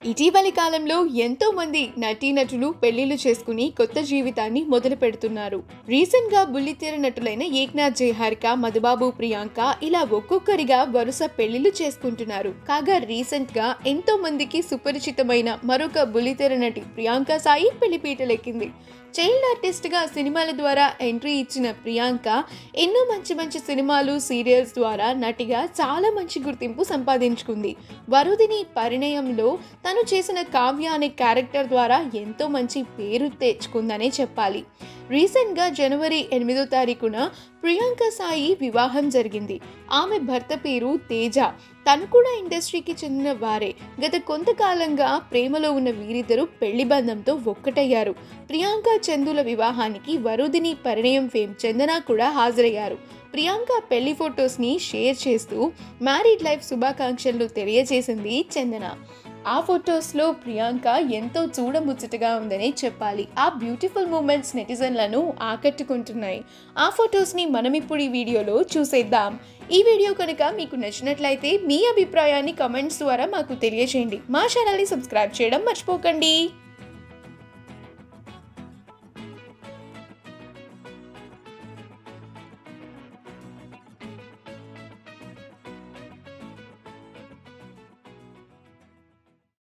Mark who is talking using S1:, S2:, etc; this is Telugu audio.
S1: ఇటీవలి కాలంలో ఎంతో మంది నటీనటులు పెళ్లిళ్లు చేసుకుని కొత్త జీవితాన్ని మొదలు పెడుతున్నారు. రీసెంట్ గా బుల్లితెర నటులైన ఏక్నాథ్ జయహారిక, మధుబాబు, ప్రియాంక ఇలా ఒక్కొక్కరిగా వరుస పెళ్లిళ్లు చేసుకుంటున్నారు. కాగా రీసెంట్ గా ఎంతో మందికి సుపరిచితమైన మరొక బుల్లితెర నటి ప్రియాంక సాయి పెళ్లిపీటలెక్కింది. చైల్డ్ ఆర్టిస్ట్ గా సినిమాల ద్వారా ఎంట్రీ ఇచ్చిన ప్రియాంక ఎన్నో మంచి సినిమాలు, సీరియల్స్ ద్వారా నటిగా చాలా మంచి గుర్తింపు సంపాదించుకుంది. వరుదిని పరిణయంలో తను చేసిన కావ్య అనే క్యారెక్టర్ ద్వారా ఎంతో మంచి పేరు తెచ్చుకుందనే చెప్పాలి. రీసెంట్గా జనవరి 8వ తారీఖున ప్రియాంక సాయి వివాహం జరిగింది. ఆమె భర్త పేరు తేజ. తను కూడా ఇండస్ట్రీకి చెందిన వారే. గత కొంతకాలంగా ప్రేమలో ఉన్న వీరిద్దరూ పెళ్లి బంధంతో ఒక్కటయ్యారు. ప్రియాంక చందుల వివాహానికి వరుదిని పరిణయం ఫేమ్ చందన కూడా హాజరయ్యారు. ప్రియాంక పెళ్లి ఫొటోస్ని షేర్ చేస్తూ మ్యారీడ్ లైఫ్ శుభాకాంక్షలు తెలియజేసింది చందన. ఆ ఫొటోస్లో ప్రియాంక ఎంతో చూడముచ్చటగా ఉందని చెప్పాలి. ఆ బ్యూటిఫుల్ మూమెంట్స్ నెటిజన్లను ఆకట్టుకుంటున్నాయి. ఆ ఫొటోస్ని మనం ఇప్పుడు ఈ వీడియోలో చూసేద్దాం. ఈ వీడియో కనుక మీకు నచ్చినట్లయితే మీ అభిప్రాయాన్ని కమెంట్స్ ద్వారా మాకు తెలియజేయండి. మా ఛానల్ని సబ్స్క్రైబ్ చేయడం మర్చిపోకండి.